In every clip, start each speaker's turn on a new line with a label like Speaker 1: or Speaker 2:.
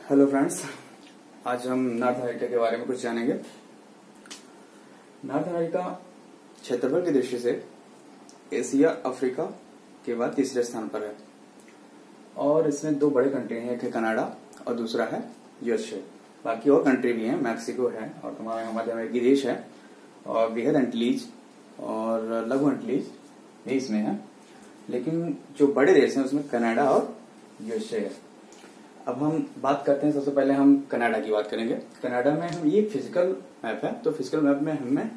Speaker 1: Hello friends, आज हम north America के बारे में कुछ जानेंगे। नॉर्थ अमेरिका क्षेत्रफल की दृष्टि से एशिया अफ्रीका के बाद तीसरे स्थान पर है और इसमें दो बड़े कंट्री हैं, एक है कनाडा और दूसरा है यूएसए। बाकी और कंट्री भी हैं, मैक्सिको है और तुम्हारा मध्य अमेरिकी देश है और बृहद एंटीलीज और लघु एंटीलीज भी इसमें है। लेकिन जो बड़े देश हैं उसमें कनाडा और यूएसए है। अब हम बात करते हैं, सबसे पहले हम कनाडा की बात करेंगे। कनाडा में हम ये फिजिकल मैप है, तो फिजिकल मैप में हमें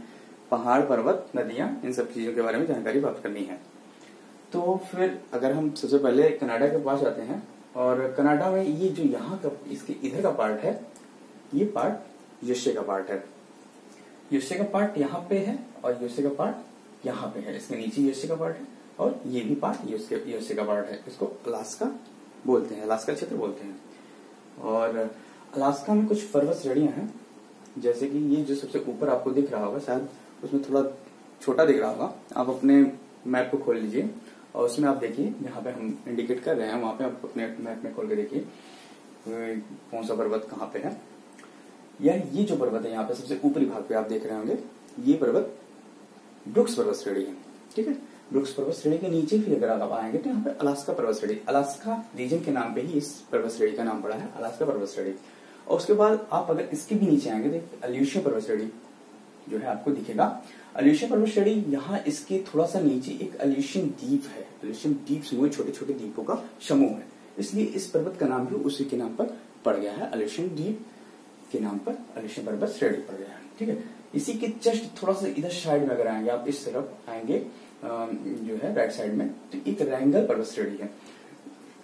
Speaker 1: पहाड़, पर्वत, नदियां, इन सब चीजों के बारे में जानकारी प्राप्त करनी है। तो फिर अगर हम सबसे पहले कनाडा के पास जाते हैं और कनाडा में ये जो यहाँ का इसके इधर का पार्ट है, ये पार्ट यूएसए का पार्ट है। यूएसए का पार्ट यहाँ पे है और यूएसए का पार्ट यहाँ पे है। इसके नीचे यूएसए का पार्ट है और ये भी पार्ट यूएसए का पार्ट है। इसको अलास्का बोलते हैं, अलास्का क्षेत्र बोलते हैं। और अलास्का में कुछ पर्वत श्रेणियां हैं, जैसे कि ये जो सबसे ऊपर आपको दिख रहा होगा, शायद उसमें थोड़ा छोटा दिख रहा होगा। आप अपने मैप को खोल लीजिए और उसमें आप देखिए, यहाँ पे हम इंडिकेट कर रहे हैं, वहां पे आप अपने मैप में खोल के देखिए कौन सा पर्वत कहाँ पे है। ये जो पर्वत है यहाँ पे सबसे ऊपरी भाग पे आप देख रहे होंगे, ये पर्वत ब्रुक्स पर्वत श्रेणी है। ठीक है, ब्रुक्स पर्वत श्रेणी के नीचे फिर अगर आप आएंगे तो यहाँ पे अलास्का पर्वत श्रेणी, अलास्का रीजन के नाम पे ही इस पर्वत श्रेणी का नाम पड़ा है, अलास्का पर्वत श्रेणी। और उसके बाद आप अगर इसके भी नीचे आएंगे तो अल्यूशिया पर्वत श्रेणी जो है आपको दिखेगा। अल्यूशिया पर्वत श्रेणी, यहाँ इसके थोड़ा सा नीचे एक अल्यूशियन द्वीप है। अल्यूशियन द्वीप समूह छोटे छोटे द्वीपों का समूह है, इसलिए इस पर्वत का नाम भी उसी के नाम पर पड़ गया है। अल्यूशियन द्वीप के नाम पर अल्यूशिया पर्वत श्रेणी पड़ गया है। ठीक है, इसी के जस्ट थोड़ा सा इधर साइड में अगर आएंगे, आप इस तरफ आएंगे जो है राइट साइड में, तो एक रैंगल पर्वत श्रेणी है,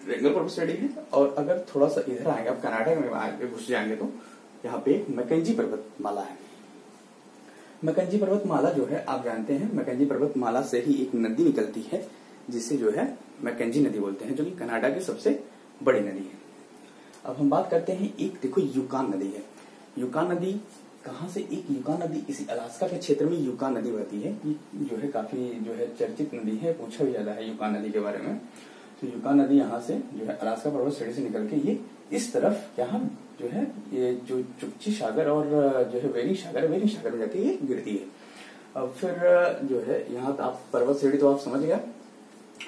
Speaker 1: रैंगल पर्वत श्रेणी है। और अगर थोड़ा सा इधर आएंगे, आप कनाडा में आगे घुस जाएंगे तो यहाँ पे एक मैकेंजी पर्वतमाला है। मैकेंजी पर्वतमाला जो है आप जानते हैं, मैकेंजी पर्वतमाला से ही एक नदी निकलती है जिसे जो है मैकेंजी नदी बोलते हैं, जो कि कनाडा की सबसे बड़ी नदी है। अब हम बात करते हैं, एक देखो यूकान नदी है। यूकान नदी कहाँ से, एक यूकान नदी इसी अलास्का के क्षेत्र में यूकान नदी बहती है। ये जो है काफी जो है चर्चित नदी है, पूछा भी ज्यादा है यूकान नदी के बारे में। तो यूकान नदी यहाँ से जो है अलास्का पर्वत श्रेणी से निकल के ये इस तरफ यहाँ जो है ये जो चुपची सागर और जो है वेरी सागर में जाके ये गिरती है। अब फिर जो है यहाँ आप पर्वत श्रेणी तो आप समझ गया।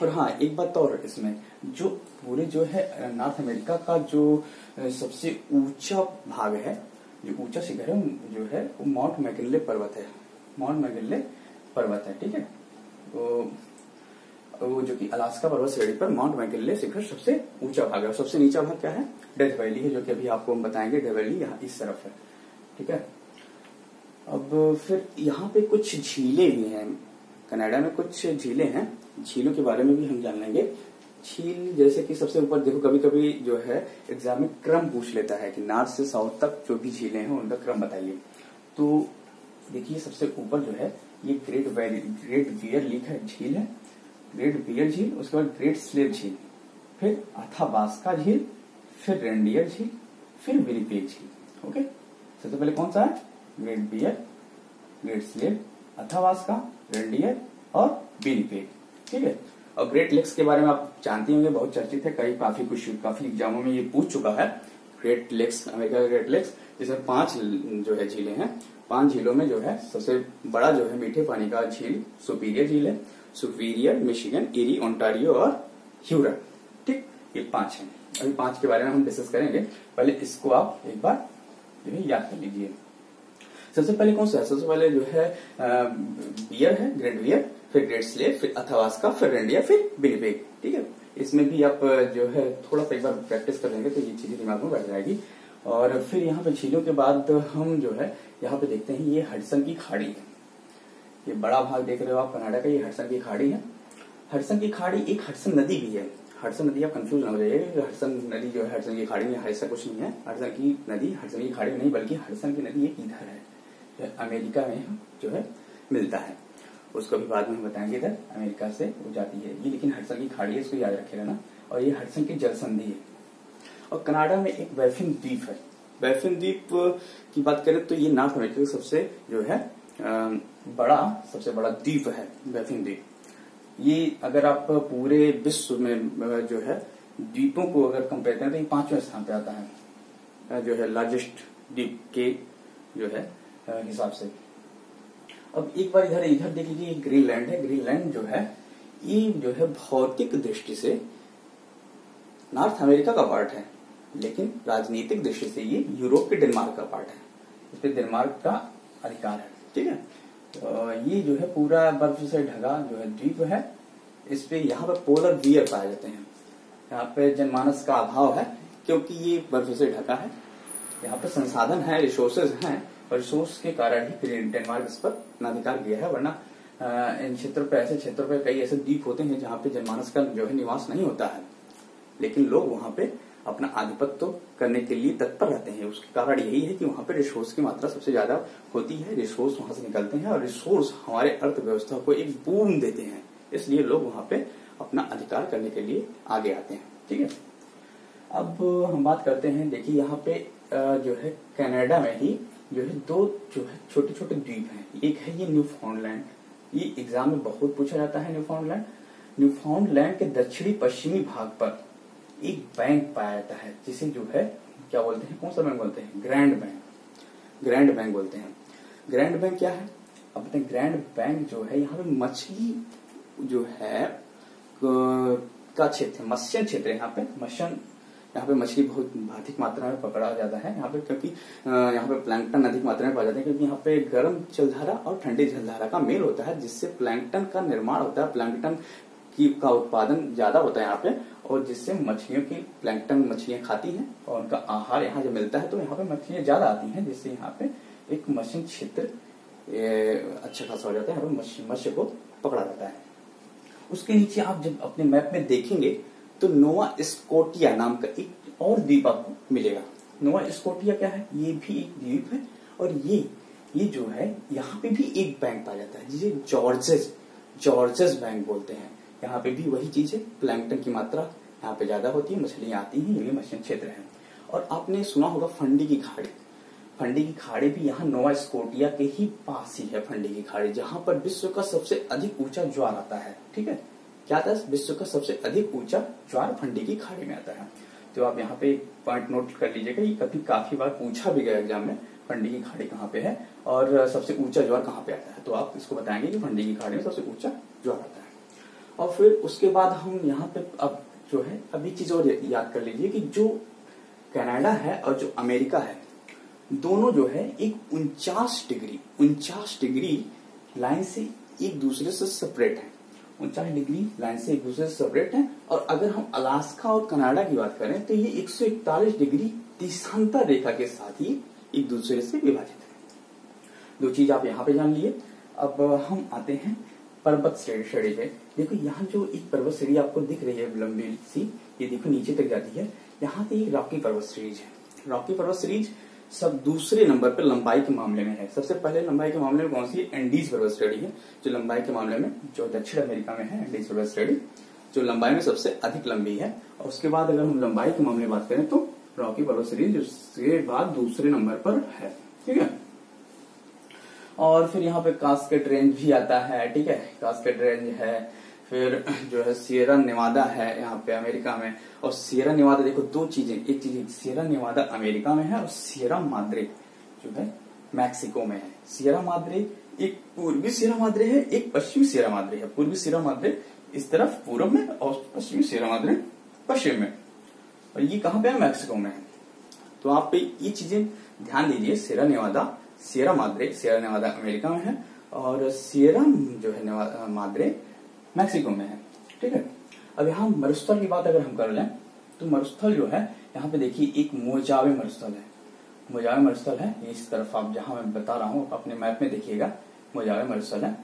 Speaker 1: और हाँ, एक बात और, इसमें जो पूरे जो है नॉर्थ अमेरिका का जो सबसे ऊंचा भाग है, जो ऊंचा शिखर है जो है वो माउंट मैकिनले पर्वत है। माउंट मैकिनले पर्वत है। ठीक है, तो वो जो कि अलास्का पर्वत श्रेणी पर माउंट मैकिनले शिखर सबसे ऊंचा भाग है। और सबसे नीचा भाग क्या है? डेथ वैली है, जो कि अभी आपको हम बताएंगे। डेथ वैली यहाँ इस तरफ है। ठीक है, अब फिर यहाँ पे कुछ झीलें भी हैं। कनाडा में कुछ झीलें हैं, झीलों के बारे में भी हम जान लेंगे। झील जैसे कि सबसे ऊपर देखो, कभी कभी जो है एग्जाम में क्रम पूछ लेता है कि नॉर्थ से साउथ तक जो भी झीलें हैं उनका क्रम बताइए। तो देखिए सबसे ऊपर जो है ये ग्रेट बियर लेक है, झील है, ग्रेट बियर झील। उसके बाद ग्रेट स्लेव झील, फिर अथाबास्का झील, फिर रेंडियर झील, फिर विनिपेग झील। ओके, सबसे पहले कौन सा है? Great Bear, Great Slave, Athabasca, Reindeer और विनिपेग। ठीक है, और ग्रेट लेक्स के बारे में आप जानते होंगे, बहुत चर्चित है, काफी एग्जामों में ये पूछ चुका है। ग्रेट लेक्स, अमेरिका का ग्रेट लेक्स, जिसमें 5 जो है झीलें हैं। 5 झीलों में जो है सबसे बड़ा जो है मीठे पानी का झील सुपीरियर झील है। सुपीरियर, मिशिगन, एरी, ओंटारियो और ह्यूरन। ठीक, ये 5 है। अभी 5 के बारे में हम डिस्कस करेंगे, पहले इसको आप एक बार जो है याद कर लीजिए। सबसे पहले कौन सा है? सबसे पहले जो है बियर है, ग्रेट बियर, फिर ग्रेट स्लेव, फिर अथाबास्का, फिर रेंडियर, फिर विनिपेग। ठीक है, इसमें भी आप जो है थोड़ा सा एक बार प्रैक्टिस कर लेंगे तो ये चीजें दिमाग में बैठ जाएगी। और फिर यहाँ पे झीलों के बाद हम जो है यहाँ पे देखते हैं, ये हडसन की खाड़ी है। ये बड़ा भाग देख रहे हो आप कनाडा का, ये हडसन की खाड़ी है। हडसन की खाड़ी, एक हडसन नदी भी है। हडसन नदी आप कंफ्यूज ना हो जाइए, हडसन नदी जो है हडसन की खाड़ी में, ऐसा कुछ नहीं है। हडसन की नदी हडसन की खाड़ी नहीं, बल्कि हडसन की नदी एक इधर है, अमेरिका में जो है मिलता है। उसको भी बाद में हम बताएंगे, इधर अमेरिका से वो जाती है ये, लेकिन हडसन की खाड़ी है, इसको याद रखे रहना। और ये हडसन की जलसंधि है। और कनाडा में एक बैफिन द्वीप है। बैफिन द्वीप की बात करें तो ये नॉर्थ अमेरिका का सबसे जो है सबसे बड़ा द्वीप है बैफिन द्वीप। ये अगर आप पूरे विश्व में जो है द्वीपों को अगर कंपेयर करें तो ये 5वें स्थान पे आता है। जो है लार्जेस्ट द्वीप के जो है हिसाब से। अब एक बार इधर देख लीजिए, ग्रीनलैंड है। ग्रीनलैंड जो है ये जो है भौतिक दृष्टि से नॉर्थ अमेरिका का पार्ट है, लेकिन राजनीतिक दृष्टि से ये यूरोप के डेनमार्क का पार्ट है। इस पे डेनमार्क का अधिकार है, ठीक है। तो ये जो है पूरा बर्फ से ढका जो है द्वीप है। इस पे यहाँ पे पोलर बियर पाए जाते हैं। यहाँ पे जनमानस का अभाव है क्योंकि ये बर्फ से ढका है। यहाँ पे संसाधन है, रिसोर्सेज हैं, और रिसोर्स के कारण ही डेनमार्क इस पर अपना अधिकार दिया है। वरना इन क्षेत्रों पे, ऐसे क्षेत्रों पे कई ऐसे द्वीप होते हैं जहाँ पे जनमानस का जो है निवास नहीं होता है, लेकिन लोग वहाँ पे अपना आधिपत्य करने के लिए तत्पर रहते हैं। उसके कारण यही है कि वहाँ पे रिसोर्स की मात्रा सबसे ज्यादा होती है। रिसोर्स वहां से निकलते हैं और रिसोर्स हमारे अर्थव्यवस्था को एक बूम देते हैं, इसलिए लोग वहाँ पे अपना अधिकार करने के लिए आगे आते हैं, ठीक है। अब हम बात करते हैं, देखिए यहाँ पे जो है कनाडा में ही जो है दो जो है छोटे छोटे द्वीप हैं। एक है ये न्यूफाउंडलैंड, ये एग्जाम में बहुत पूछा जाता है। न्यूफाउंडलैंड के दक्षिणी पश्चिमी भाग पर एक बैंक पाया जाता है, जिसे जो है क्या बोलते हैं, कौन सा बैंक बोलते हैं, ग्रैंड बैंक बोलते हैं। ग्रैंड बैंक क्या है? अब बताए, ग्रैंड बैंक जो है यहाँ पे मछली जो है का क्षेत्र, मत्स्य क्षेत्र है। यहाँ पे मछली बहुत अधिक मात्रा में पकड़ा जाता है यहाँ पे, क्योंकि यहाँ पे प्लैंकटन अधिक मात्रा में पाया जाता है, क्योंकि यहाँ पे गर्म जलधारा और ठंडी जलधारा का मेल होता है, जिससे प्लैंकटन का निर्माण होता है। प्लैंकटन का उत्पादन ज्यादा होता है यहाँ पे, और जिससे मछलियों की प्लैंकटन मछलियां खाती हैं और उनका आहार यहाँ जब मिलता है तो यहाँ पे मछलियां ज्यादा आती हैं, जिससे यहाँ पे एक मत्स्य क्षेत्र अच्छा खासा हो जाता है। यहाँ पे मत्स्य को पकड़ा जाता है। उसके नीचे आप जब अपने मैप में देखेंगे तो नोवा स्कोटिया नाम का एक और द्वीप आपको मिलेगा। नोवा स्कोटिया क्या है? ये भी एक द्वीप है, और ये जो है यहाँ पे भी एक बैंक पाया जाता है, जिसे जॉर्जेस बैंक बोलते हैं। यहाँ पे भी वही चीज है, प्लैंकटन की मात्रा यहाँ पे ज्यादा होती है, मछलियां आती हैं, ये मत्स्य क्षेत्र है। और आपने सुना होगा फंडी की खाड़ी भी यहाँ नोवा स्कोटिया के ही पास ही है। फंडी की खाड़ी, जहाँ पर विश्व का सबसे अधिक ऊंचा ज्वार आता है, ठीक है। क्या आता है? विश्व का सबसे अधिक ऊंचा ज्वार फंडी की खाड़ी में आता है। तो आप यहाँ पे पॉइंट नोट कर लीजिएगा, ये कभी काफी बार पूछा भी गया एग्जाम में, फंडी की खाड़ी कहाँ पे है और सबसे ऊंचा ज्वार कहाँ पे आता है। तो आप इसको बताएंगे कि फंडी की खाड़ी में सबसे ऊंचा ज्वार आता है। और फिर उसके बाद हम यहाँ पे अब जो है अभी चीज और याद कर लीजिए कि जो कनाडा है और जो अमेरिका है, दोनों जो है एक 49 डिग्री लाइन से एक दूसरे से सेपरेट है। 49 डिग्री लाइन से एक दूसरे से सेपरेट है। और अगर हम अलास्का और कनाडा की बात करें तो ये 141 डिग्री देशांतर रेखा के साथ ही एक दूसरे से विभाजित है। दो चीज आप यहाँ पे जान लिए। अब हम आते हैं पर्वत श्रेणी पे। देखो यहाँ जो एक पर्वत श्रेणी आपको दिख रही है लंबी सी, ये देखो नीचे तक जाती है, यहाँ पे एक रॉकी पर्वत सीरीज है। रॉकी पर्वत सीरीज सब दूसरे नंबर पर लंबाई के मामले में है। सबसे पहले लंबाई के मामले में कौन सी है? एंडीज पर्वत श्रेणी है, जो लंबाई के मामले में जो दक्षिण अमेरिका में है, एंडीज पर्वत श्रेणी जो लंबाई में सबसे अधिक लंबी है। और उसके बाद अगर हम लंबाई के मामले में बात करें तो रॉकी पर्वत सीरीज उसके बाद दूसरे नंबर पर है, ठीक है। और फिर यहाँ पे कास्केड रेंज भी आता है, ठीक है, कास्केड रेंज है। फिर जो है सियरा नेवादा है यहाँ पे अमेरिका में। और सियरा नेवादा देखो दो चीजें, एक चीज सियरा नेवादा अमेरिका में है और सियरा माद्रे जो है मैक्सिको में है। सियरा माद्रे एक पूर्वी सियरा माद्रे है, एक पश्चिमी सियरा माद्रे है। पूर्वी सियरा माद्रे इस तरफ पूर्व में और पश्चिमी सियरा माद्रे पश्चिम में, और ये कहाँ पे है? मैक्सिको में है। तो आप पे ये चीजें ध्यान दीजिए। सियरा नेवादा अमेरिका में है और सियरा जो है माद्रे मैक्सिको में है, ठीक है। अब यहाँ मरुस्थल की बात अगर हम कर लें तो मरुस्थल जो है यहाँ पे देखिए एक मोजावे मरुस्थल है। इस तरफ आप जहां मैं बता रहा हूँ अपने मैप में देखिएगा, मोजावे मरुस्थल है,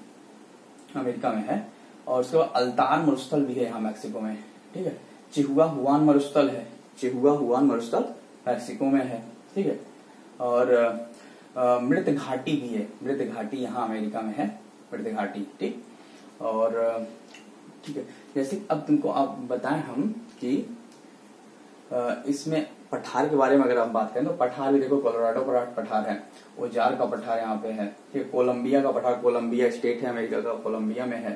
Speaker 1: अमेरिका में है। और उसके बाद अल्तार मरुस्थल भी है यहाँ मैक्सिको में, ठीक है। चिहुआ हुआन मरुस्थल मैक्सिको में है, ठीक है। और मृत घाटी भी है, मृत घाटी यहाँ अमेरिका में है, मृत घाटी, ठीक। और ठीक है, जैसे अब तुमको आप बताएं हम कि इसमें पठार के बारे में अगर हम बात करें तो पठार भी देखो, कोलोराडो पठार है, ओजार का पठार यहाँ पे है, ठीक। कोलंबिया का पठार, कोलंबिया स्टेट है अमेरिका का, कोलंबिया में है,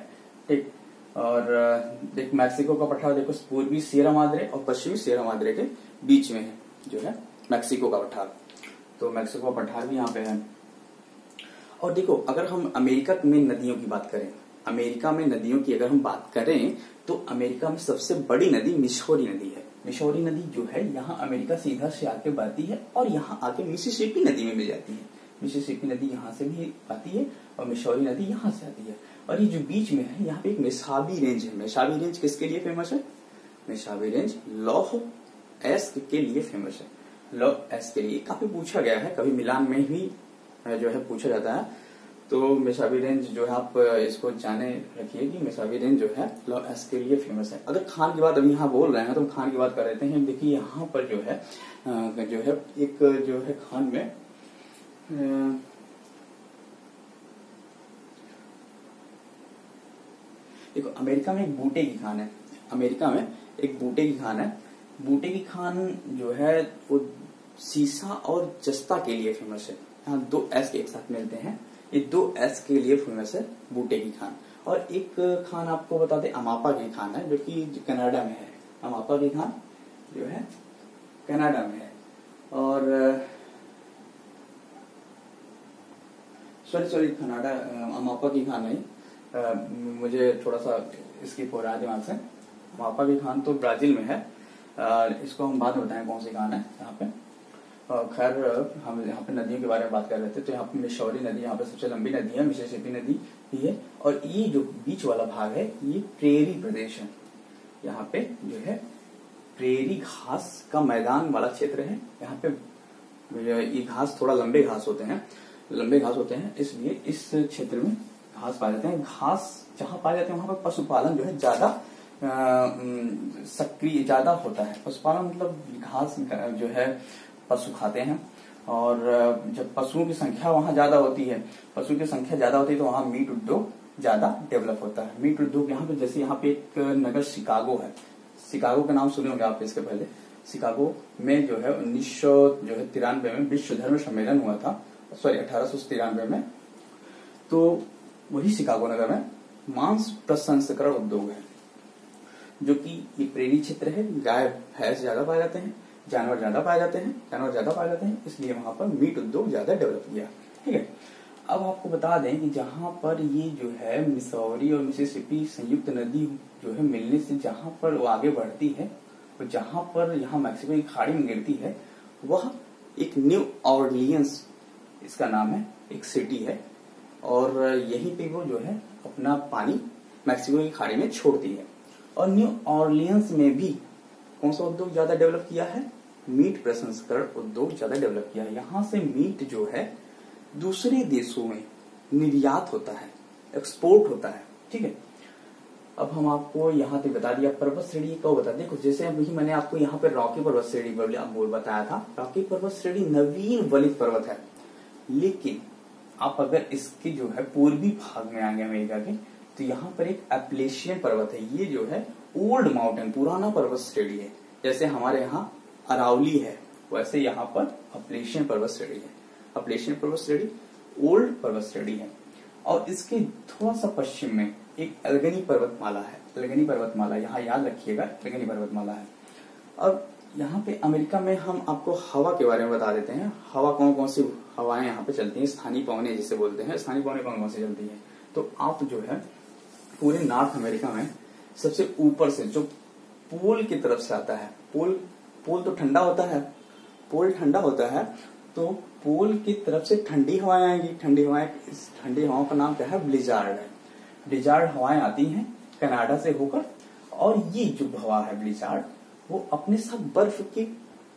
Speaker 1: ठीक। और मैक्सिको का पठार देखो पूर्वी सियरा माद्रे और पश्चिमी सियरा माद्रे के बीच में है, जो है मैक्सिको का पठार। तो मैक्सिको का पठार भी यहाँ पे है। और देखो, अगर हम अमेरिका में नदियों की बात करें, अमेरिका में नदियों की अगर हम बात करें तो अमेरिका में सबसे बड़ी नदी मिसौरी नदी है। मिसौरी नदी जो है यहाँ अमेरिका से इधर से आके बहती है और यहाँ आके मिसिसिपी नदी में मिल जाती है। मिसिसिपी नदी यहाँ से भी आती है और मिसौरी नदी यहाँ से आती है। और ये जो बीच में है, यहाँ पे एक मेसाबी रेंज है। मेसाबी रेंज किसके लिए फेमस है? मेसाबी रेंज लौह एस्क के लिए फेमस है। लौह एस्क के लिए काफी पूछा गया है, कभी मिलान में भी जो है पूछा जाता है। तो मेसाबी रेंज जो है, आप इसको जाने रखिए कि मेसाबी रेंज जो है लौह एस्क के लिए फेमस है। अगर खान की बात अभी यहाँ बोल रहे हैं तो हम खान की बात कर रहे हैं। देखिए यहाँ पर जो है एक जो है खान में देखो, अमेरिका में एक बूटे की खान है। अमेरिका में एक बूटे की खान है। बूटे की खान जो है वो सीसा और जस्ता के लिए फेमस है। यहाँ 2 एस एक साथ मिलते हैं, ये 2 एस के लिए फेमस है बूटे की खान। और एक खान आपको बता दें, अमापा की खान है, जो कि कनाडा में है। अमापा की खान जो है कनाडा में है। और सॉरी कनाडा, अमापा की खान नहीं, मुझे थोड़ा सा स्किप हो रहा है दिमाग से। अमापा की खान तो ब्राजील में है। इसको हम बाद में बताएं कौन सी खान है यहाँ पे। खैर, हम यहाँ पे नदियों के बारे में बात कर रहे थे। तो यहाँ पे मिसौरी नदी यहाँ पे सबसे लंबी नदी है, मिसिसिपी नदी भी है। और ये जो बीच वाला भाग है ये प्रेरी प्रदेश है। यहाँ पे जो है प्रेरी घास का मैदान वाला क्षेत्र है। यहाँ पे ये घास थोड़ा लंबे घास होते हैं, इसलिए इस क्षेत्र में घास पाए जाते हैं। घास जहाँ पाए जाते हैं वहां पर पशुपालन जो है ज्यादा सक्रिय ज्यादा होता है। पशुपालन मतलब घास जो है पशु खाते हैं। और जब पशुओं की संख्या वहां ज्यादा होती है, तो वहां मीट उद्योग ज्यादा डेवलप होता है। मीट उद्योग यहाँ पे, जैसे यहाँ पे एक नगर शिकागो है। शिकागो का नाम सुने होंगे आप इसके पहले। शिकागो में जो है 1993 में विश्व धर्म सम्मेलन हुआ था। 1893 में। तो वही शिकागो नगर में मांस प्रसंस्करण उद्योग है, जो कि ये प्रेरी क्षेत्र है। गाय भैंस ज्यादा पाए जाते हैं, जानवर ज्यादा पाए जाते हैं, इसलिए वहां पर मीट उद्योग ज्यादा डेवलप किया। ठीक है। अब आपको बता दें कि जहां पर ये जो है मिसौरी और मिसिसिपी संयुक्त नदी जो है मिलने से जहां पर वो आगे बढ़ती है, और जहां पर यहाँ मैक्सिको की खाड़ी में गिरती है, वह एक न्यू ऑर्लियंस इसका नाम है, एक सिटी है। और यहीं पे वो जो है अपना पानी मैक्सिको की खाड़ी में छोड़ती है। और न्यू ऑर्लियंस में भी कौन सा उद्योग ज्यादा डेवलप किया है? मीट प्रसंस्करण उद्योग ज्यादा डेवलप किया है। यहाँ से मीट जो है दूसरे देशों में निर्यात होता है, एक्सपोर्ट होता है। ठीक है। अब हम आपको यहाँ पे बता दिया पर्वत श्रेणी कब बता दें। जैसे अभी मैंने आपको यहाँ पे रॉकी पर्वत श्रेणी बताया था। रॉकी पर्वत श्रेणी नवीन वलित पर्वत है, लेकिन आप अगर इसके जो है पूर्वी भाग में आएंगे अमेरिका के, तो यहाँ पर एक एप्लेशियन पर्वत है। ये जो है ओल्ड माउंटेन, पुराना पर्वत श्रेणी है। जैसे हमारे यहाँ अरावली है, वैसे यहाँ पर एप्लेशियन पर्वत श्रेणी है। एप्लेशियन पर्वत श्रेणी ओल्ड पर्वत श्रेणी है। और इसके थोड़ा सा पश्चिम में एक अल्गनी पर्वतमाला है। अल्गनी पर्वतमाला यहाँ याद रखिएगा, अल्गनी पर्वतमाला है। अब यहाँ पे अमेरिका में हम आपको हवा के बारे में बता देते हैं। हवा कौन कौन सी हवाएं यहाँ पे चलती हैं, स्थानीय पवनें जिसे बोलते हैं। स्थानीय पवनें कौन कौन सी चलती है? तो आप जो है पूरे नॉर्थ अमेरिका में सबसे ऊपर से जो पोल की तरफ से आता है, पोल तो ठंडा होता है, पोल ठंडा होता है, तो पोल की तरफ से ठंडी हवाएं आएंगी। ठंडी हवाओं का नाम क्या है? ब्लिजार्ड है। ब्लिजार्ड हवाएं आती हैं कनाडा से होकर, और ये जो हवा है ब्लिजार्ड, वो अपने साथ बर्फ के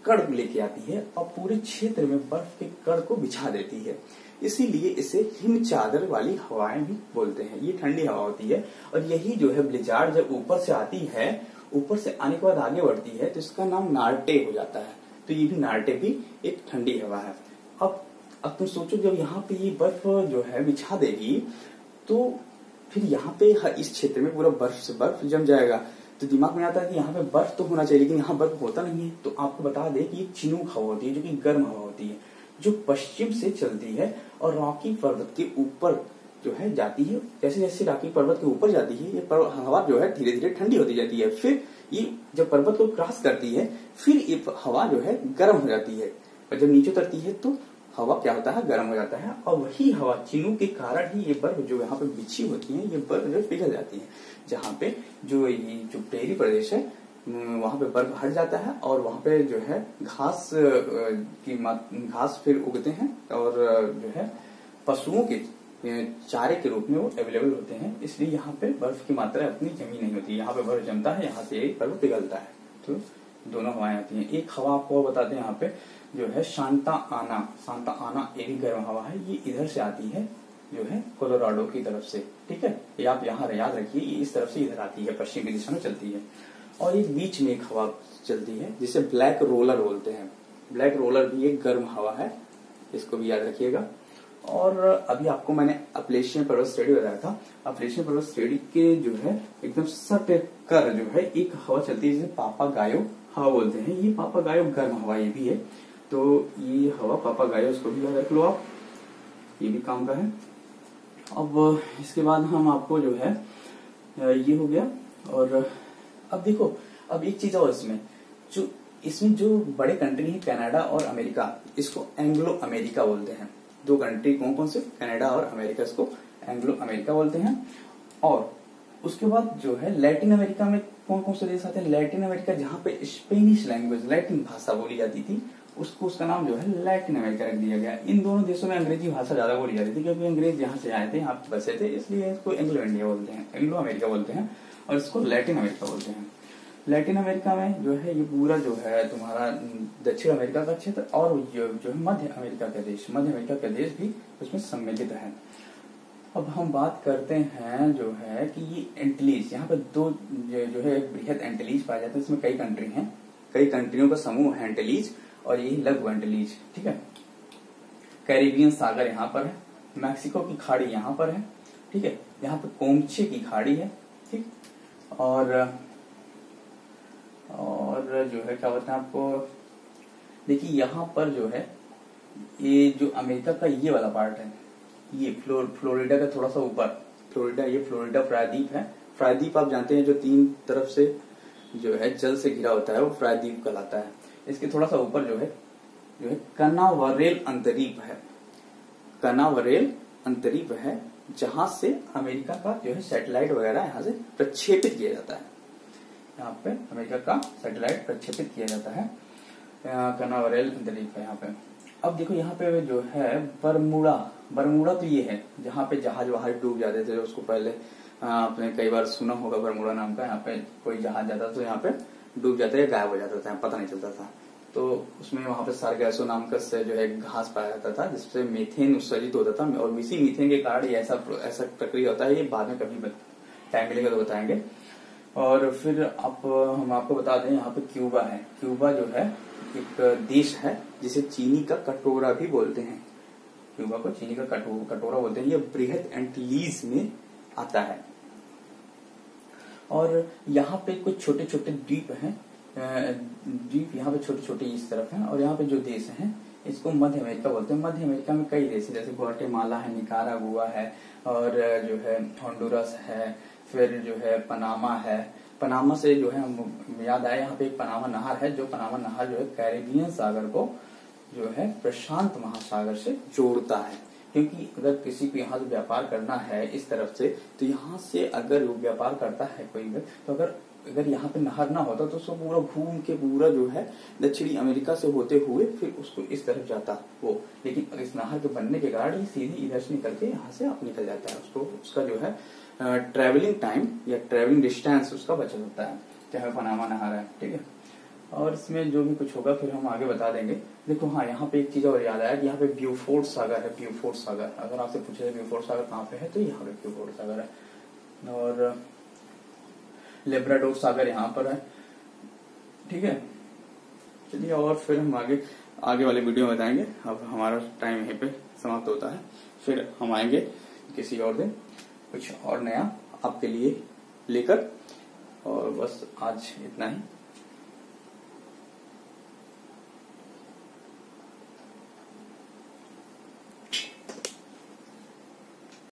Speaker 1: कण लेके आती है और पूरे क्षेत्र में बर्फ के कण को बिछा देती है। इसीलिए इसे हिम चादर वाली हवाएं भी बोलते हैं। ये ठंडी हवा होती है। और यही जो है ब्लिजार्ड जब ऊपर से आती है, ऊपर से आने के बाद आगे बढ़ती है, तो इसका नाम नार्टे हो जाता है। तो ये भी नार्टे भी एक ठंडी हवा है। अब तुम सोचो, जब यहाँ पे ये बर्फ जो है बिछा देगी, तो फिर यहाँ पे इस क्षेत्र में पूरा बर्फ से बर्फ जम जाएगा। तो दिमाग में आता है कि यहाँ पे बर्फ तो होना चाहिए, लेकिन यहाँ बर्फ होता नहीं है। तो आपको बता दें कि ये चिनूक हवा होती है, जो कि गर्म हवा होती है, जो पश्चिम से चलती है और रॉकी पर्वत के ऊपर जो है जाती है। जैसे जैसे रॉकी पर्वत के ऊपर जाती है, ये हवा जो है धीरे धीरे ठंडी होती जाती है। फिर ये जब पर्वत को क्रॉस करती है, फिर ये हवा जो है गर्म हो जाती है, और जब नीचे उतरती है तो हवा क्या होता है, गर्म हो जाता है, और वही हवा चिनूक के कारण ही ये बर्फ जो यहाँ पे बिछी होती है, ये बर्फ जो पिघल जाती है। जहाँ पे जो प्रेरी प्रदेश है वहां पे बर्फ हट जाता है, और वहां पे जो है घास फिर उगते हैं, और जो है पशुओं के चारे के रूप में वो अवेलेबल होते हैं। इसलिए यहाँ पे बर्फ की मात्रा अपनी जमी नहीं होती, यहाँ पे बर्फ जमता है, यहाँ से बर्फ पिघलता है। तो दोनों हवाएं आती हैं। एक हवा आपको बताते हैं यहाँ पे जो है शांता आना एक गर्म हवा है, ये इधर से आती है जो है कोलोराडो की तरफ से, ठीक है। ये आप यहाँ याद रखिए, ये इस तरफ से इधर आती है, पश्चिम की दिशा में चलती है। और एक बीच में एक हवा चलती है जिसे ब्लैक रोलर बोलते हैं। ब्लैक रोलर भी एक गर्म हवा है, इसको भी याद रखिएगा। और अभी आपको मैंने अपलेशियन पर्वत श्रेणी बताया था, अपलेशियन पर्वत श्रेणी के जो है एकदम सट कर जो है एक हवा चलती है जिसे पापागायो हवा बोलते हैं। ये पापागायो गर्म हवा ये भी है, तो ये हवा पापागायो, उसको भी याद रख लो आप, ये भी काम का है। अब इसके बाद हम आपको जो है ये हो गया। और अब देखो, अब एक चीज और इसमें जो बड़े कंट्री है कनाडा और अमेरिका, इसको एंग्लो अमेरिका बोलते हैं। दो कंट्री कौन कौन से, कनाडा और अमेरिका, इसको एंग्लो अमेरिका बोलते हैं। और उसके बाद जो है लैटिन अमेरिका में कौन कौन से देश आते हैं, लैटिन अमेरिका जहाँ पे स्पेनिश लैंग्वेज, लैटिन भाषा बोली जाती थी, उसका नाम जो है लैटिन अमेरिका रख दिया गया। इन दोनों देशों में अंग्रेजी भाषा ज्यादा बोली जाती थी, क्योंकि अंग्रेज यहाँ से आए थे, यहाँ पे बसे थे, इसलिए इसको एंग्लो इंडिया बोलते हैं, एंग्लो अमेरिका बोलते हैं, और इसको लैटिन अमेरिका बोलते हैं। लैटिन अमेरिका में जो है ये पूरा जो है तुम्हारा दक्षिण अमेरिका का क्षेत्र, और जो है मध्य अमेरिका का देश भी उसमें सम्मिलित है। अब हम बात करते हैं जो है कि ये एंटिलीज, यहाँ पे दो जो है बृहद एंटिलीज पाए जाते हैं। इसमें कई कंट्री हैं, कई कंट्रियों का समूह है एंटिलीज, और यही लघु एंटिलीज, ठीक है। कैरिबियन सागर यहाँ पर है, मैक्सिको की खाड़ी यहाँ पर है, ठीक है। यहाँ पे कोमचे की खाड़ी है, ठीक। और जो है क्या बताएं आपको, देखिए यहाँ पर जो है ये जो अमेरिका का ये वाला पार्ट है, ये फ्लोरिडा का थोड़ा सा ऊपर, ये फ्लोरिडा प्रायद्वीप है। प्रायद्वीप आप जानते हैं जो तीन तरफ से जो है जल से घिरा होता है, वो प्रायद्वीप कहलाता है। इसके थोड़ा सा ऊपर जो है कनावरेल अंतरीप है, कनावरेल अंतरीप है, जहां से अमेरिका का जो है सैटेलाइट वगैरह यहाँ से प्रक्षेपित किया जाता है। यहाँ पे अमेरिका का सैटेलाइट प्रक्षेपित किया जाता है, कनावरेल अंतरीप है यहाँ पे। अब देखो यहाँ पे जो है बरमूडा तो ये है जहाँ पे जहाज वहाज डूब जाते थे, उसको पहले आपने कई बार सुना होगा बरमूडा नाम का। यहाँ पे कोई जहाज जाता तो यहाँ पे डूब जाता या गायब हो जाता था, पता नहीं चलता था। तो उसमें वहां पे सारगैसो नाम का जो है घास पाया जाता था, जिससे मीथेन उत्सर्जित होता था, और इसी मीथेन के कारण ऐसा प्रक्रिया होता है। ये बाद में कभी टाइम मिलेगा तो बताएंगे। और फिर हम आपको बता दें, यहाँ पे क्यूबा है। क्यूबा जो है एक देश है जिसे चीनी का कटोरा भी बोलते हैं। क्यूबा को चीनी का कटोरा बोलते हैं। ये बृहद एंटिलीज में आता है। और यहाँ पे कुछ छोटे छोटे द्वीप हैं, द्वीप यहाँ पे छोटे छोटे इस तरफ हैं। और यहाँ पे जो देश हैं इसको मध्य अमेरिका बोलते हैं। मध्य अमेरिका में कई देश हैं, जैसे ग्वाटेमाला है, निकारागुआ है, और जो है होंडुरस है, फिर जो है पनामा है। पनामा से जो है हम याद आया, यहाँ पे एक पनामा नहर है, जो पनामा नहर जो है कैरेबियन सागर को जो है प्रशांत महासागर से जोड़ता है। क्योंकि अगर किसी को यहाँ से व्यापार करना है इस तरफ से, तो यहाँ से अगर वो व्यापार करता है कोई, तो अगर यहाँ पे नहर ना होता तो उसको पूरा घूम के पूरा जो है दक्षिणी अमेरिका से होते हुए फिर उसको इस तरफ जाता वो। लेकिन इस नहर के बनने के कारण सीधे इधर से निकल के यहाँ से आप निकल जाता है। उसका जो है ट्रेवलिंग टाइम या ट्रेवलिंग डिस्टेंस उसका बचत होता है, चाहे पनामा नहर है, ठीक है। और इसमें जो भी कुछ होगा फिर हम आगे बता देंगे। देखो हाँ, यहाँ पे एक चीज और याद आया कि यहाँ पे ब्यूफोर्ट सागर है। ब्यूफोर्ट सागर, अगर आपसे पूछे ब्यूफोर्ट सागर कहाँ पे है, तो यहाँ पे ब्यूफोर्ट सागर है। और लेब्राडोर सागर यहाँ पर है, ठीक है। चलिए, और फिर हम आगे वाले वीडियो में बताएंगे। अब हमारा टाइम यहीं पे समाप्त होता है, फिर हम आएंगे किसी और दिन कुछ और नया आपके लिए लेकर। और बस आज इतना ही।